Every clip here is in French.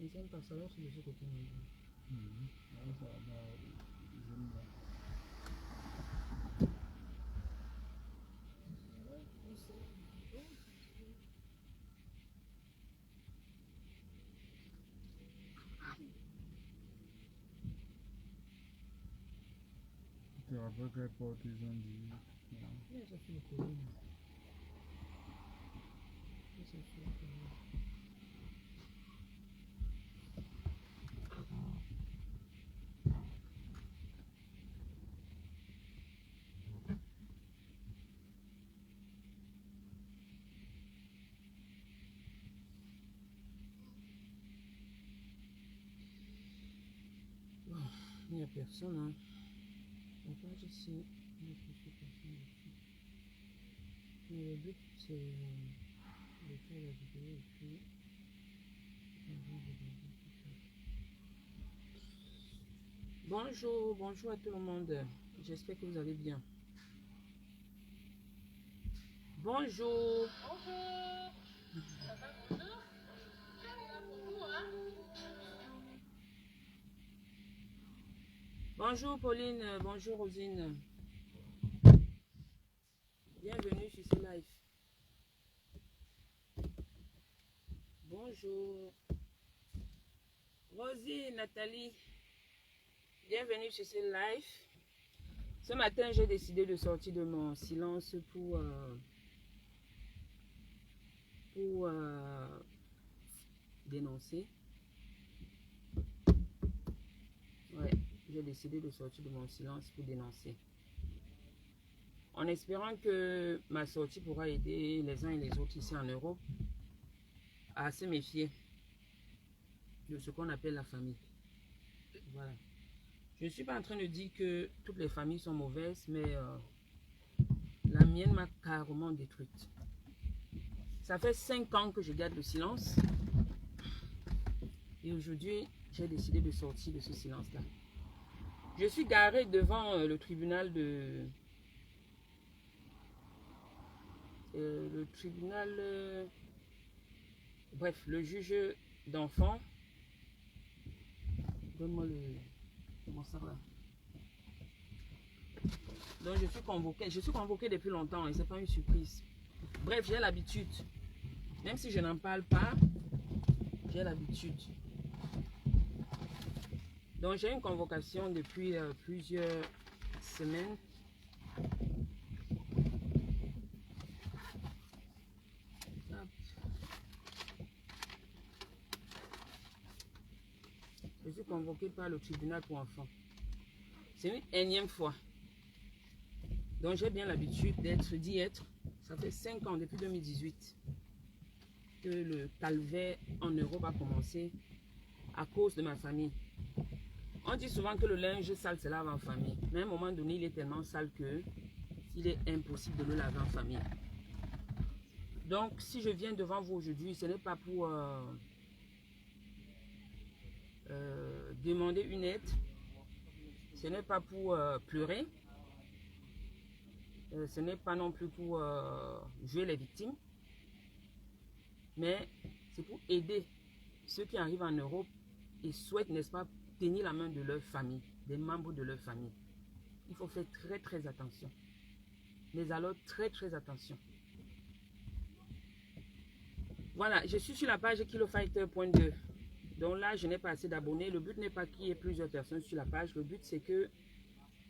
deuxième par salon, c'est de ce côté. Tu rappelles quelle porte ils ont dit? Oui, ça fait le courrier. Ça fait le courrier. Bon, il n'y a personne, hein. La page ici, il n'y a personne ici. Mais le but, c'est de faire la vidéo et puis... Bonjour, bonjour à tout le monde. J'espère que vous allez bien. Bonjour. Bonjour Pauline, bonjour Rosine. Bienvenue sur ce live. Bonjour. Rosine, Nathalie. Bienvenue sur ce live. Ce matin, j'ai décidé de sortir de mon silence pour dénoncer. Ouais, j'ai décidé de sortir de mon silence pour dénoncer. En espérant que ma sortie pourra aider les uns et les autres ici en Europe à se méfier de ce qu'on appelle la famille. Voilà. Je ne suis pas en train de dire que toutes les familles sont mauvaises, mais la mienne m'a carrément détruite. Ça fait 5 ans que je garde le silence. Et aujourd'hui, j'ai décidé de sortir de ce silence-là. Je suis garée devant le tribunal de... bref, le juge d'enfants. Donne-moi le... Comment ça va? Donc je suis convoquée depuis longtemps et c'est pas une surprise. Bref, j'ai l'habitude. Même si je n'en parle pas, j'ai l'habitude. Donc j'ai une convocation depuis plusieurs semaines. Je suis convoquée par le tribunal pour enfants. C'est une énième fois. Donc j'ai bien l'habitude d'y être. Ça fait 5 ans, depuis 2018, que le calvaire en Europe a commencé à cause de ma famille. On dit souvent que le linge sale se lave en famille. Mais à un moment donné, il est tellement sale que il est impossible de le laver en famille. Donc si je viens devant vous aujourd'hui, ce n'est pas pour demander une aide. Ce n'est pas pour pleurer. Ce n'est pas non plus pour jouer les victimes. Mais c'est pour aider ceux qui arrivent en Europe et souhaitent, n'est-ce pas, tenir la main de leur famille, des membres de leur famille. Il faut faire très très attention. Mais alors très très attention. Voilà, je suis sur la page kilofighter.2. Donc là, je n'ai pas assez d'abonnés. Le but n'est pas qu'il y ait plusieurs personnes sur la page. Le but, c'est que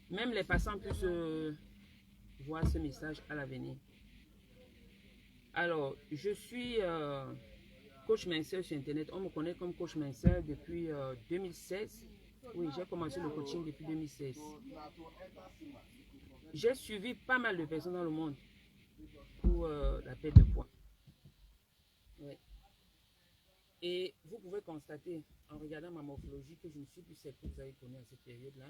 même les passants puissent voir ce message à l'avenir. Alors, je suis coach minceur sur Internet. On me connaît comme coach minceur depuis 2016. Oui, j'ai commencé le coaching depuis 2016. J'ai suivi pas mal de personnes dans le monde pour la perte de poids. Ouais. Et vous pouvez constater, en regardant ma morphologie, que je ne suis plus celle que vous avez connue à cette période-là.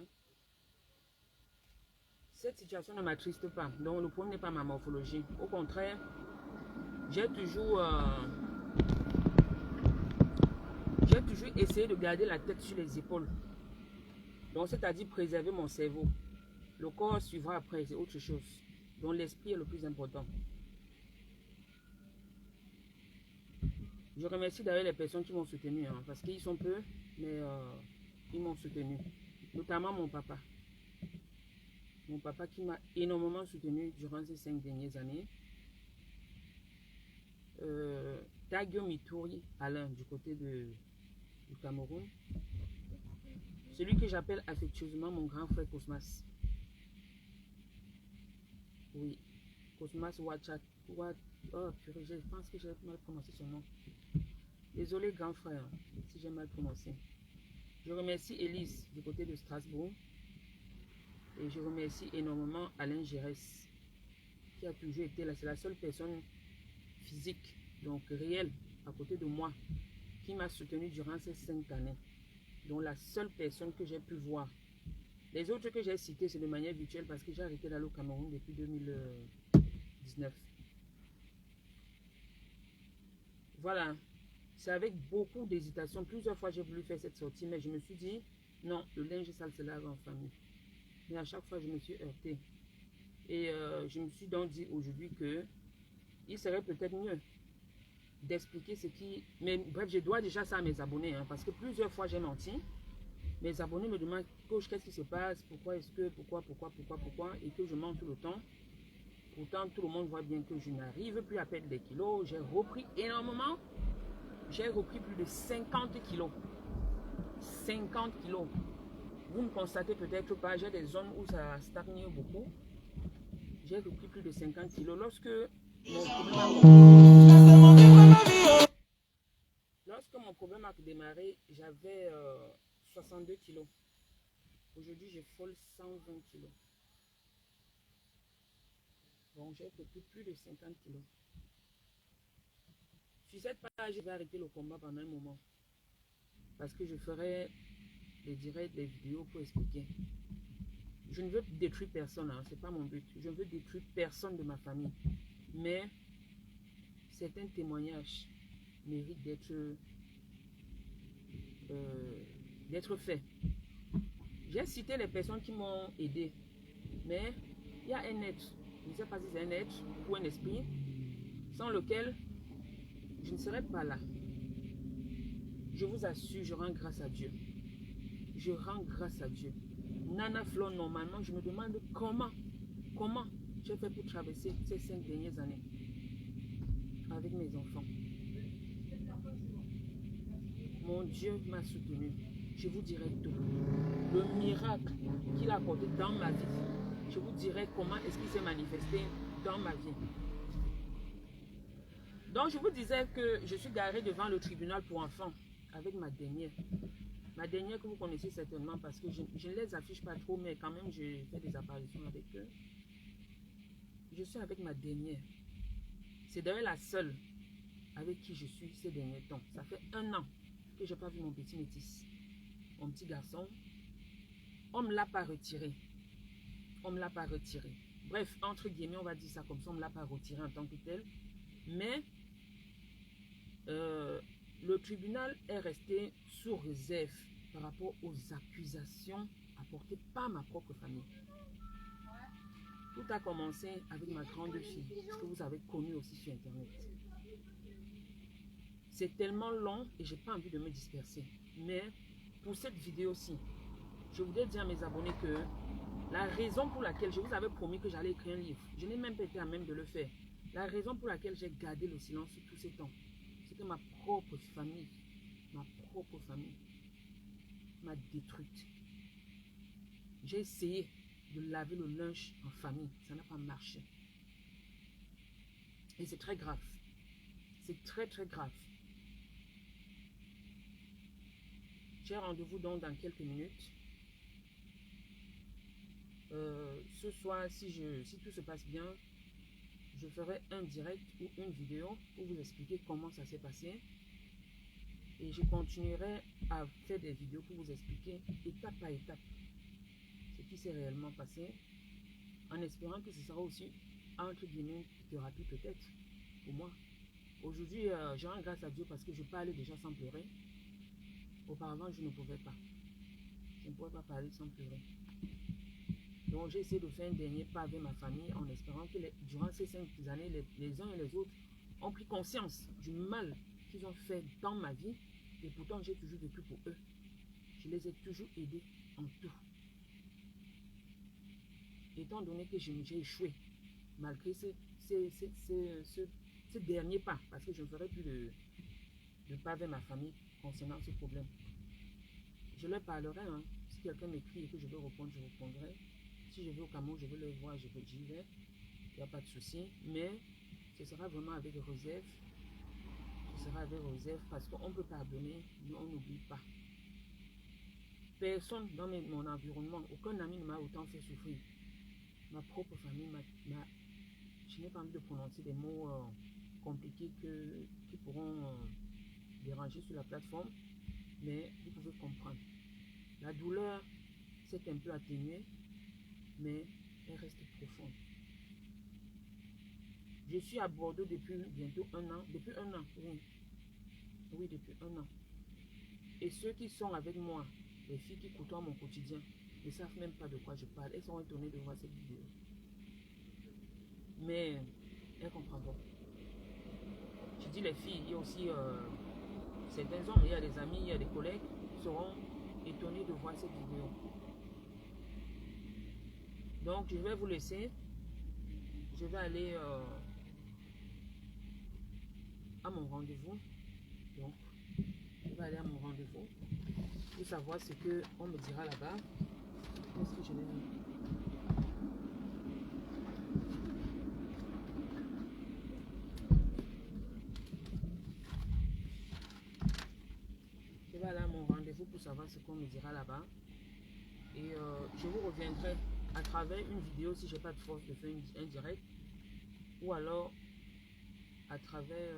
Cette situation ne m'attriste pas. Donc le problème n'est pas ma morphologie. Au contraire, j'ai toujours essayé de garder la tête sur les épaules. Donc c'est-à-dire préserver mon cerveau. Le corps suivra après, c'est autre chose. Donc l'esprit est le plus important. Je remercie d'ailleurs les personnes qui m'ont soutenu, hein, parce qu'ils sont peu, mais ils m'ont soutenu. Notamment mon papa. Mon papa qui m'a énormément soutenu durant ces 5 dernières années. Tagyo Mituri Alain du côté du Cameroun. Celui que j'appelle affectueusement mon grand frère Cosmas. Oui, Cosmas Wachat. Oh purée, je pense que j'ai mal prononcé son nom. Désolé grand frère si j'ai mal prononcé. Je remercie Élise du côté de Strasbourg. Et je remercie énormément Alain Gérès qui a toujours été là. C'est la seule personne physique, donc réelle, à côté de moi, qui m'a soutenu durant ces 5 années. Donc la seule personne que j'ai pu voir. Les autres que j'ai cités, c'est de manière virtuelle parce que j'ai arrêté d'aller au Cameroun depuis 2019. Voilà. C'est avec beaucoup d'hésitation. Plusieurs fois, j'ai voulu faire cette sortie, mais je me suis dit, non, le linge sale se lave en famille. Mais à chaque fois, je me suis heurtée. Et je me suis donc dit aujourd'hui que il serait peut-être mieux d'expliquer ce qui... Mais bref, je dois déjà ça à mes abonnés, hein, parce que plusieurs fois, j'ai menti. Mes abonnés me demandent, coach, qu'est-ce qui se passe? Pourquoi est-ce que... Pourquoi? Et que je mens tout le temps. Pourtant, tout le monde voit bien que je n'arrive plus à perdre des kilos. J'ai repris énormément. J'ai repris plus de 50 kilos. 50 kilos. Vous ne constatez peut-être pas, j'ai des zones où ça stagne beaucoup. J'ai repris plus de 50 kilos. Lorsque mon problème a démarré, j'avais 62 kilos. Aujourd'hui, je frôle 120 kilos. Bon, j'ai repris plus de 50 kilos. Sur cette page, je vais arrêter le combat pendant un moment. Parce que je ferai des directs, des vidéos pour expliquer. Je ne veux détruire personne, hein, c'est pas mon but. Je ne veux détruire personne de ma famille. Mais certains témoignages méritent d'être faits. J'ai cité les personnes qui m'ont aidé. Mais il y a un être, je ne sais pas si c'est un être ou un esprit, sans lequel je ne serais pas là. Je vous assure, je rends grâce à Dieu. Je rends grâce à Dieu. Nana Flo, normalement, je me demande comment j'ai fait pour traverser ces 5 dernières années avec mes enfants. Mon Dieu m'a soutenu. Je vous dirai tout. Le miracle qu'il a apporté dans ma vie. Je vous dirai comment est-ce qu'il s'est manifesté dans ma vie. Donc, je vous disais que je suis garée devant le tribunal pour enfants avec ma dernière. Ma dernière que vous connaissez certainement parce que je ne les affiche pas trop, mais quand même, je fais des apparitions avec eux. Je suis avec ma dernière. C'est d'ailleurs la seule avec qui je suis ces derniers temps. Ça fait 1 an que je n'ai pas vu mon petit métis. Mon petit garçon. On ne me l'a pas retiré. On ne me l'a pas retiré. Bref, entre guillemets, on va dire ça comme ça, on ne me l'a pas retiré en tant que tel. Mais le tribunal est resté sous réserve par rapport aux accusations apportées par ma propre famille. Tout a commencé avec ma grande fille, que vous avez connue aussi sur Internet. C'est tellement long et je n'ai pas envie de me disperser. Mais pour cette vidéo-ci, je voudrais dire à mes abonnés que la raison pour laquelle je vous avais promis que j'allais écrire un livre, je n'ai même pas été à même de le faire. La raison pour laquelle j'ai gardé le silence tous ces temps, c'est que ma propre famille m'a détruite. J'ai essayé de laver le linge en famille, ça n'a pas marché. Et c'est très grave. C'est très très grave. J'ai rendez-vous donc dans quelques minutes. Ce soir, si tout se passe bien, je ferai un direct ou une vidéo pour vous expliquer comment ça s'est passé. Et je continuerai à faire des vidéos pour vous expliquer étape par étape ce qui s'est réellement passé, en espérant que ce sera aussi entre guillemets thérapie peut-être pour moi. Aujourd'hui, je rends grâce à Dieu parce que je parlais déjà sans pleurer. Auparavant, je ne pouvais pas. Je ne pouvais pas parler sans pleurer. Donc, j'ai essayé de faire un dernier pas avec ma famille en espérant que durant ces 5 années, les uns et les autres ont pris conscience du mal qu'ils ont fait dans ma vie. Et pourtant, j'ai toujours vécu pour eux. Je les ai toujours aidés en tout. Étant donné que j'ai échoué, malgré ce dernier pas, parce que je ne ferai plus de pas vers ma famille concernant ce problème. Je leur parlerai, hein. Si quelqu'un m'écrit et que je veux répondre, je répondrai. Si je vais au Cameroun, je vais le voir, j'y vais. Il n'y a pas de souci. Mais ce sera vraiment avec réserve. Ce sera avec réserve parce qu'on peut pardonner, mais on n'oublie pas. Personne dans mon environnement, aucun ami ne m'a autant fait souffrir. Ma propre famille je n'ai pas envie de prononcer des mots compliqués qui pourront déranger sur la plateforme, mais vous pouvez comprendre. La douleur s'est un peu atténuée, mais elle reste profonde. Je suis à Bordeaux depuis bientôt 1 an. Depuis 1 an, oui. Oui, depuis 1 an. Et ceux qui sont avec moi, les filles qui côtoient mon quotidien, ne savent même pas de quoi je parle. Elles sont étonnées de voir cette vidéo. Mais elles comprendront. Je dis les filles, il y a aussi certains hommes, il y a des amis, il y a des collègues qui seront étonnés de voir cette vidéo. Donc je vais vous laisser. Je vais aller à mon rendez-vous. Donc je vais aller à mon rendez-vous pour savoir ce qu'on me dira là-bas. Qu'est-ce que je vais dire? Je vais aller à mon rendez-vous pour savoir ce qu'on me dira là-bas. Et je vous reviendrai à travers une vidéo si j'ai pas de force de faire un direct. Ou alors à travers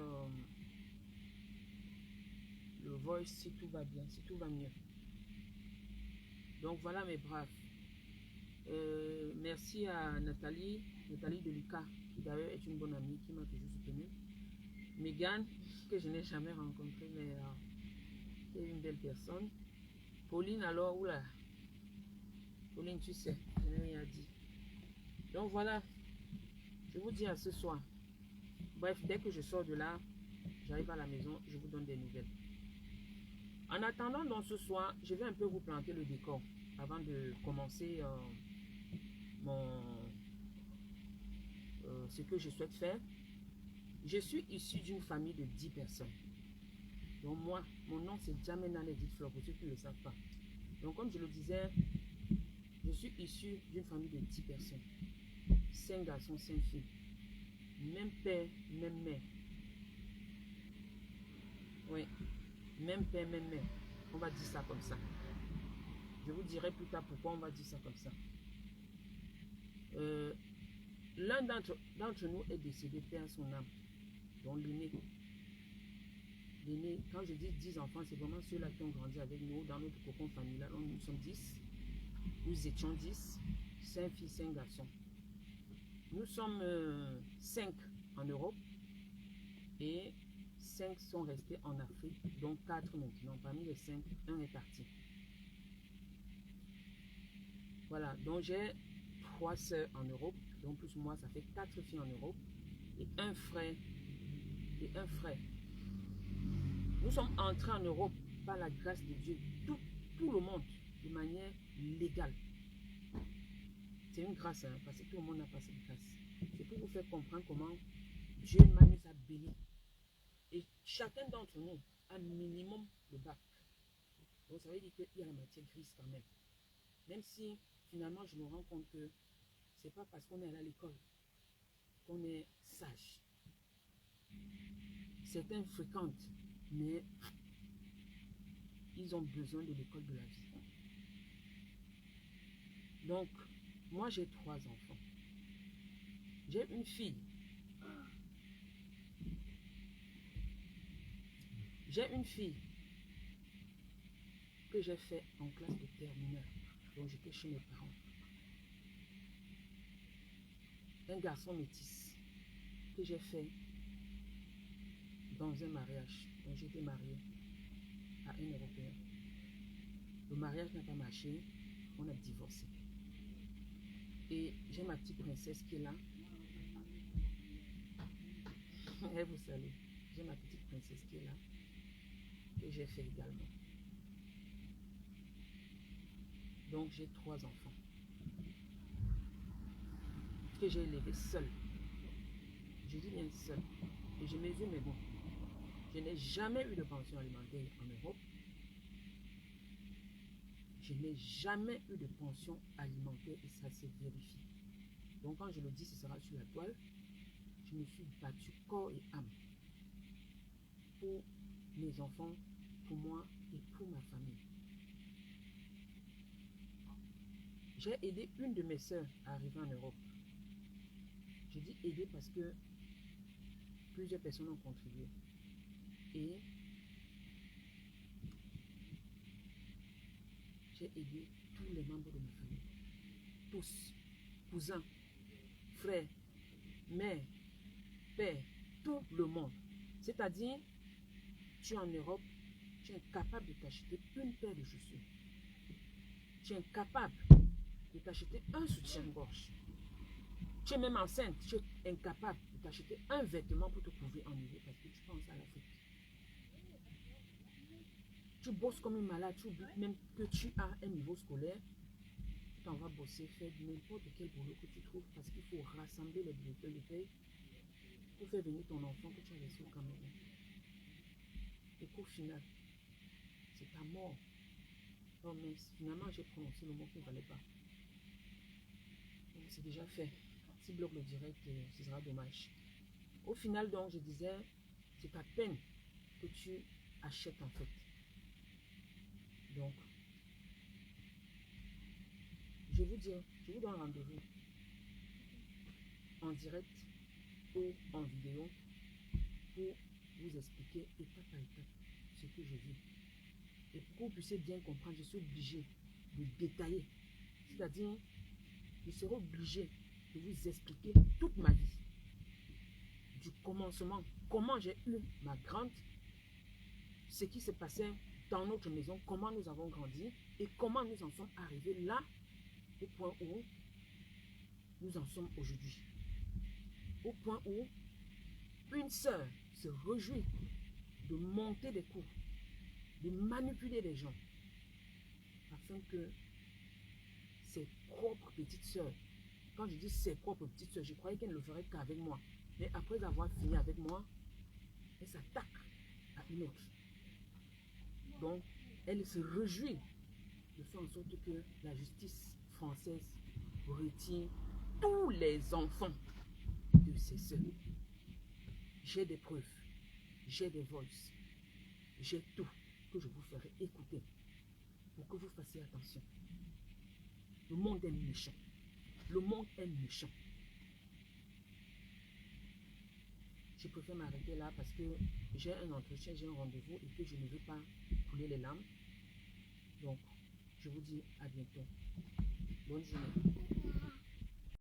le voice si tout va bien, si tout va mieux. Donc voilà mes braves. Merci à Nathalie de Lucas, qui d'ailleurs est une bonne amie, qui m'a toujours soutenue. Megan, que je n'ai jamais rencontrée, mais qui est une belle personne. Pauline alors, oula. Pauline, tu sais, je n'ai rien dit. Donc voilà, je vous dis à ce soir. Bref, dès que je sors de là, j'arrive à la maison, je vous donne des nouvelles. En attendant, donc ce soir, je vais un peu vous planter le décor avant de commencer ce que je souhaite faire. Je suis issu d'une famille de 10 personnes. Donc moi, mon nom c'est Jamena Edith Fleur, pour ceux qui ne le savent pas. Donc comme je le disais, je suis issu d'une famille de 10 personnes. 5 garçons, 5 filles. Même père, même mère. Oui, même père, même mère. On va dire ça comme ça. Je vous dirai plus tard pourquoi on va dire ça comme ça. L'un d'entre nous est décédé, paix à son âme. Donc l'aîné. L'aîné, quand je dis 10 enfants, c'est vraiment ceux-là qui ont grandi avec nous dans notre cocon familial. Nous sommes 10. Nous étions 10. 5 filles, 5 garçons. Nous sommes 5 en Europe. Et 5 sont restés en Afrique. Donc 4 maintenant. Parmi les 5, un est parti. Voilà. Donc j'ai 3 sœurs en Europe. Donc plus moi, ça fait 4 filles en Europe. Et un frère. Nous sommes entrés en Europe par la grâce de Dieu. Tout le monde, de manière légale. C'est une grâce, hein, parce que tout le monde n'a pas cette grâce. C'est pour vous faire comprendre comment Dieu m'a mis à bénir. Et chacun d'entre nous a un minimum de bac. Donc ça veut dire qu'il y a la matière grise quand même. Même si finalement je me rends compte que c'est pas parce qu'on est allé à l'école qu'on est sage. Certains fréquentent, mais ils ont besoin de l'école de la vie. Donc, moi j'ai 3 enfants. J'ai une fille. J'ai une fille que j'ai fait en classe de terminale. Donc j'étais chez mes parents. Un garçon métis que j'ai fait dans un mariage. Donc j'étais mariée à un Européen. Le mariage n'a pas marché, on a divorcé. Et j'ai ma petite princesse qui est là. Elle vous salue. j'ai ma petite princesse qui est là, que j'ai fait également. Donc j'ai 3 enfants que j'ai élevés seul. Je dis bien seul. Et je mesure mes bons. Je n'ai jamais eu de pension alimentaire en Europe. Je n'ai jamais eu de pension alimentaire et ça s'est vérifié. Donc quand je le dis, ce sera sur la toile. Je me suis battue corps et âme pour mes enfants, pour moi et pour ma famille. J'ai aidé une de mes sœurs à arriver en Europe. Je dis aider parce que plusieurs personnes ont contribué. Et j'ai aidé tous les membres de ma famille. Tous. Cousins, frères, mères, pères, tout le monde. C'est-à-dire, tu es en Europe, tu es incapable de t'acheter une paire de chaussures. Tu es incapable de t'acheter un soutien-gorge. Tu es même enceinte, tu es incapable de t'acheter un vêtement pour te couvrir en hiver parce que tu penses à l'Afrique. Tu bosses comme une malade, tu oublies même que tu as un niveau scolaire. Tu t'en vas bosser, faire n'importe quel boulot que tu trouves parce qu'il faut rassembler les bulletins de paye pour faire venir ton enfant que tu as laissé au Cameroun. Et qu'au final, c'est ta mort. Oh mais finalement j'ai prononcé le mot qui ne valait pas. C'est déjà fait. Si bloque le direct, ce sera dommage. Au final donc je disais, c'est ta peine que tu achètes en fait. Donc, je vous donne rendez-vous en direct ou en vidéo pour vous expliquer étape par étape ce que je vis. Et pour que vous puissiez bien comprendre, je suis obligé de détailler. C'est-à-dire, je serai obligé de vous expliquer toute ma vie. Du commencement, comment j'ai eu ma grande, ce qui se passait dans notre maison, comment nous avons grandi et comment nous en sommes arrivés là, au point où nous en sommes aujourd'hui. Au point où une sœur se réjouit de monter des cours, de manipuler les gens, afin que ses propres petites sœurs, quand je dis ses propres petites sœurs, je croyais qu'elle ne le ferait qu'avec moi. Mais après avoir fini avec moi, elle s'attaque à une autre. Donc, elle se réjouit de faire en sorte que la justice française retire tous les enfants de ses sœurs. J'ai des preuves, j'ai des voices, j'ai tout que je vous ferai écouter pour que vous fassiez attention. Le monde est méchant. Le monde est méchant. Je préfère m'arrêter là parce que j'ai un entretien, j'ai un rendez-vous et que je ne veux pas couler les larmes. Donc, je vous dis à bientôt. Bonne journée.